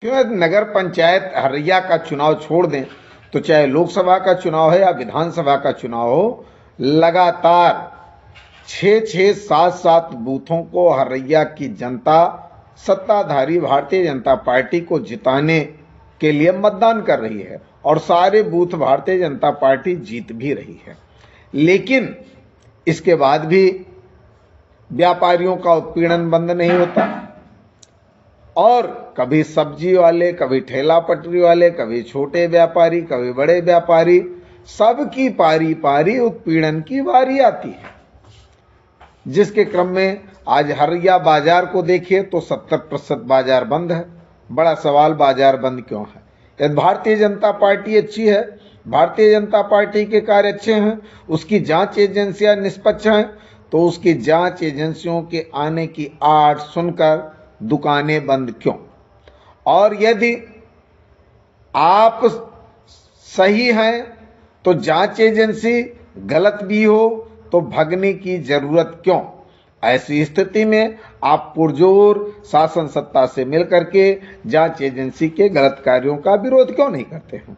क्यों नगर पंचायत हरैया का चुनाव छोड़ दें तो चाहे लोकसभा का चुनाव है या विधानसभा का चुनाव हो, लगातार 6-6, 7-7 बूथों को हरैया की जनता सत्ताधारी भारतीय जनता पार्टी को जिताने के लिए मतदान कर रही है और सारे बूथ भारतीय जनता पार्टी जीत भी रही है। लेकिन इसके बाद भी व्यापारियों का उत्पीड़न बंद नहीं होता और कभी सब्जी वाले, कभी ठेला पटरी वाले, कभी छोटे व्यापारी, कभी बड़े व्यापारी, सबकी पारी पारी उत्पीड़न की बारी आती है। जिसके क्रम में आज हरैया बाजार को देखिए तो 70% बाजार बंद है। बड़ा सवाल, बाजार बंद क्यों है? यदि भारतीय जनता पार्टी अच्छी है, भारतीय जनता पार्टी के कार्य अच्छे हैं, उसकी जांच एजेंसियां निष्पक्ष हैं, तो उसकी जांच एजेंसियों के आने की आड़ सुनकर दुकानें बंद क्यों? और यदि आप सही हैं तो जांच एजेंसी गलत भी हो तो भगने की जरूरत क्यों? ऐसी स्थिति में आप पुरजोर शासन सत्ता से मिलकर के जांच एजेंसी के गलत कार्यों का विरोध क्यों नहीं करते हैं?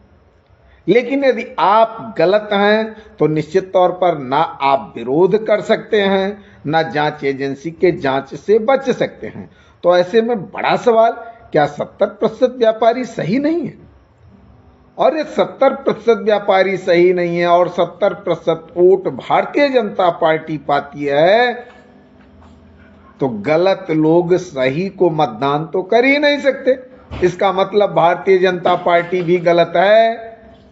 लेकिन यदि आप गलत हैं तो निश्चित तौर पर ना आप विरोध कर सकते हैं, ना जांच एजेंसी के जांच से बच सकते हैं। तो ऐसे में बड़ा सवाल, क्या 70% व्यापारी सही नहीं है? और ये 70% व्यापारी सही नहीं है और 70% वोट भारतीय जनता पार्टी पाती है, तो गलत लोग सही को मतदान तो कर ही नहीं सकते। इसका मतलब भारतीय जनता पार्टी भी गलत है,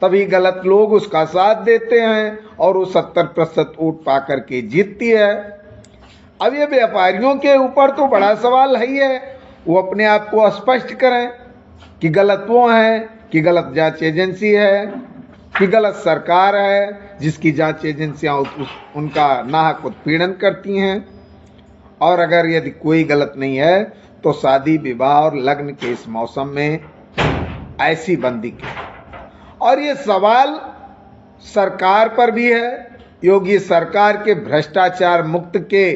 तभी गलत लोग उसका साथ देते हैं और वो 70% वोट पा करके जीतती है। अब ये व्यापारियों के ऊपर तो बड़ा सवाल है ही है, वो अपने आप को स्पष्ट करें कि गलत वो हैं, कि गलत जांच एजेंसी है, कि गलत सरकार है जिसकी जांच एजेंसियां उनका नाहक उत्पीड़न करती हैं। और अगर यदि कोई गलत नहीं है तो शादी विवाह और लग्न के इस मौसम में ऐसी बंदी क्यों? और ये सवाल सरकार पर भी है, योगी सरकार के भ्रष्टाचार मुक्त के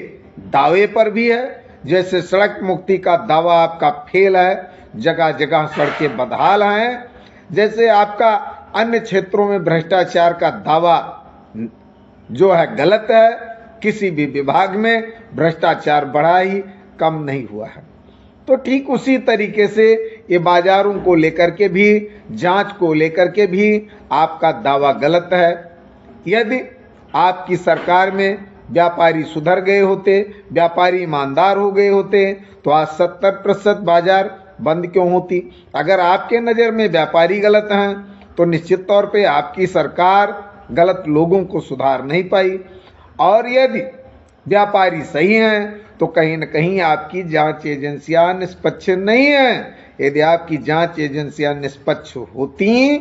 दावे पर भी है। जैसे सड़क मुक्ति का दावा आपका फेल है, जगह जगह सड़कें बदहाल हैं, जैसे आपका अन्य क्षेत्रों में भ्रष्टाचार का दावा जो है गलत है, किसी भी विभाग में भ्रष्टाचार बढ़ा ही कम नहीं हुआ है। तो ठीक उसी तरीके से ये बाजारों को लेकर के भी, जांच को लेकर के भी आपका दावा गलत है। यदि आपकी सरकार में व्यापारी सुधर गए होते, व्यापारी ईमानदार हो गए होते, तो आज 70% बाजार बंद क्यों होती? अगर आपके नज़र में व्यापारी गलत हैं तो निश्चित तौर पे आपकी सरकार गलत लोगों को सुधार नहीं पाई। और यदि व्यापारी सही हैं तो कहीं न कहीं आपकी जांच एजेंसियां निष्पक्ष नहीं हैं। यदि आपकी जांच एजेंसियां निष्पक्ष होती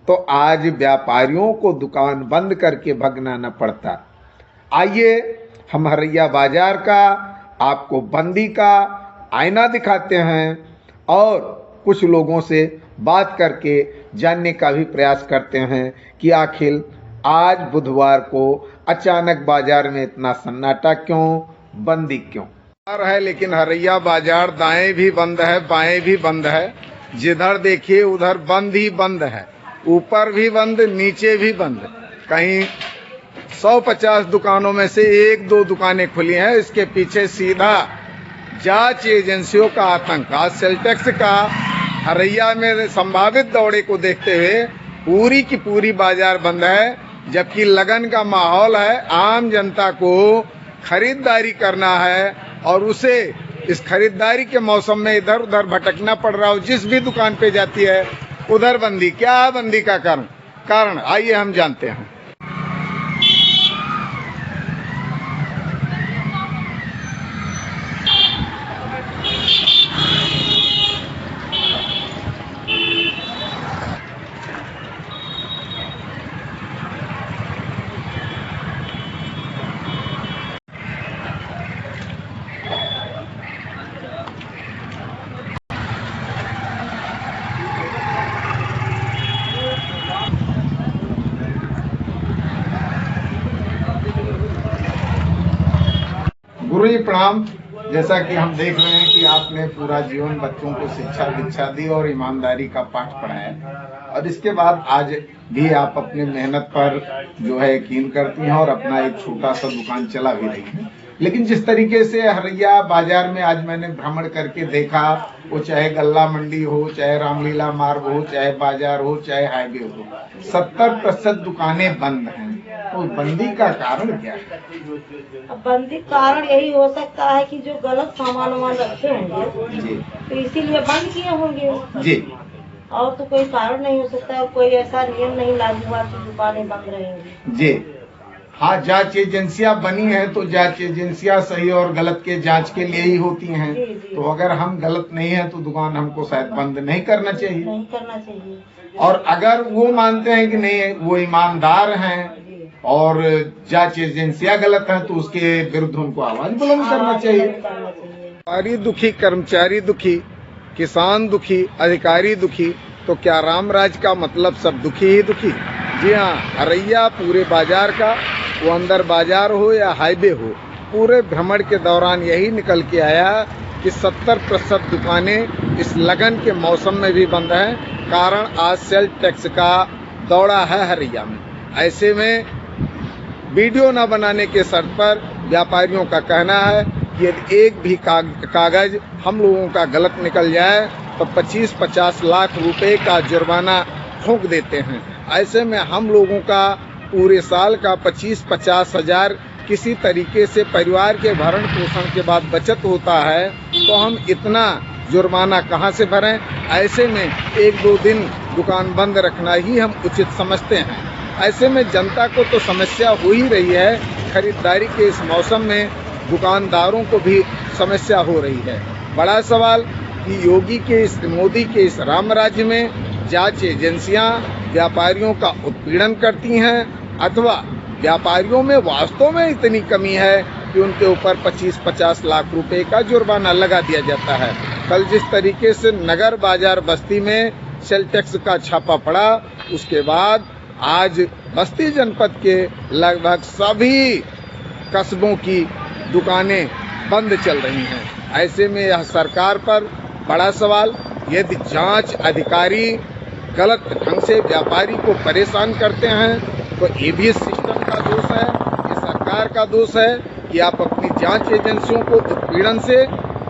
तो आज व्यापारियों को दुकान बंद करके भगना न पड़ता। आइए हम हरैया बाजार का आपको बंदी का आईना दिखाते हैं और कुछ लोगों से बात करके जानने का भी प्रयास करते हैं कि आखिर आज बुधवार को अचानक बाजार में इतना सन्नाटा क्यों, बंदी क्यों है? लेकिन हरैया बाजार दाएं भी बंद है, बाएं भी बंद है, जिधर देखिए उधर बंद ही बंद है, ऊपर भी बंद, नीचे भी बंद। कहीं 150 दुकानों में से 1-2 दुकानें खुली हैं। इसके पीछे सीधा जांच एजेंसियों का आतंक। आज सेल टैक्स का हरैया में संभावित दौरे को देखते हुए पूरी की पूरी बाजार बंद है, जबकि लगन का माहौल है। आम जनता को खरीदारी करना है और उसे इस खरीदारी के मौसम में इधर उधर भटकना पड़ रहा हो। जिस भी दुकान पे जाती है उधर बंदी। क्या बंदी का कारण आइए हम जानते हैं। गुरु जी प्रणाम। जैसा कि हम देख रहे हैं कि आपने पूरा जीवन बच्चों को शिक्षा दीक्षा दी और ईमानदारी का पाठ पढ़ाया और इसके बाद आज भी आप अपने मेहनत पर जो है यकीन करती हैं और अपना एक छोटा सा दुकान चला भी रही हैं। लेकिन जिस तरीके से हरैया बाजार में आज मैंने भ्रमण करके देखा, वो चाहे गल्ला मंडी हो, चाहे रामलीला मार्ग हो, चाहे बाजार हो, चाहे हाईवे हो, 70% दुकानें बंद हैं। तो बंदी का कारण क्या है? अब बंदी कारण यही हो सकता है कि जो गलत सामान वामान रखे होंगे जी तो इसीलिए बंद किए होंगे जी। और तो कोई कारण नहीं हो सकता। कोई ऐसा नियम नहीं लागू हुआ कि दुकानें बंद रहेंगी। जी हाँ, जांच एजेंसियां बनी हैं तो जांच एजेंसियां सही और गलत के जांच के लिए ही होती हैं। जी, जी। तो अगर हम गलत नहीं है तो दुकान हमको शायद बंद नहीं करना चाहिए। नहीं करना चाहिए। और अगर वो मानते हैं कि नहीं वो ईमानदार हैं और जांच एजेंसियां गलत हैं तो उसके विरुद्ध उनको आवाज बुलंद करना चाहिए। व्यापारी दुखी, कर्मचारी दुखी, किसान दुखी, अधिकारी दुखी, तो क्या रामराज का मतलब सब दुखी ही दुखी? जी हाँ, हरैया पूरे बाजार का, वो अंदर बाजार हो या हाईवे हो, पूरे भ्रमण के दौरान यही निकल के आया कि 70% दुकानें इस लगन के मौसम में भी बंद हैं। कारण आज सेल टैक्स का दौड़ा है हरैया में। ऐसे में वीडियो न बनाने के शर्त पर व्यापारियों का कहना है कि यदि एक भी कागज हम लोगों का गलत निकल जाए तो 25-50 लाख रुपए का जुर्माना ठोक देते हैं। ऐसे में हम लोगों का पूरे साल का 25-50 हजार किसी तरीके से परिवार के भरण पोषण के बाद बचत होता है, तो हम इतना जुर्माना कहां से भरें? ऐसे में 1-2 दिन दुकान बंद रखना ही हम उचित समझते हैं। ऐसे में जनता को तो समस्या हो ही रही है, खरीदारी के इस मौसम में दुकानदारों को भी समस्या हो रही है। बड़ा सवाल कि योगी के मोदी के इस राम राज्य में जांच एजेंसियां व्यापारियों का उत्पीड़न करती हैं अथवा व्यापारियों में वास्तव में इतनी कमी है कि उनके ऊपर 25-50 लाख रुपए का जुर्माना लगा दिया जाता है। कल जिस तरीके से नगर बाजार बस्ती में सेल टैक्स का छापा पड़ा, उसके बाद आज बस्ती जनपद के लगभग सभी कस्बों की दुकानें बंद चल रही हैं। ऐसे में यह सरकार पर बड़ा सवाल, यदि जांच अधिकारी गलत ढंग से व्यापारी को परेशान करते हैं तो ये भी सिस्टम का दोष है, ये सरकार का दोष है कि आप अपनी जांच एजेंसियों को उत्पीड़न से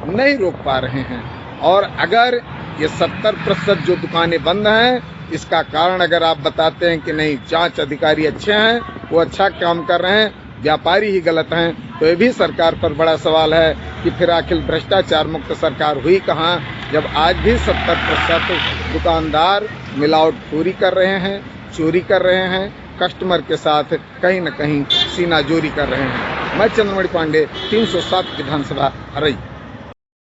नहीं रोक पा रहे हैं। और अगर ये 70% जो दुकानें बंद हैं, इसका कारण अगर आप बताते हैं कि नहीं जांच अधिकारी अच्छे हैं, वो अच्छा काम कर रहे हैं, व्यापारी ही गलत हैं, तो ये भी सरकार पर बड़ा सवाल है कि फिर आखिर भ्रष्टाचार मुक्त सरकार हुई कहाँ, जब आज भी 70% दुकानदार मिलावटखोरी कर रहे हैं, चोरी कर रहे हैं, कस्टमर के साथ कहीं न कहीं सीनाजोरी कर रहे हैं। मैं चंद्रमणि पांडे, 307 विधानसभा हरैया।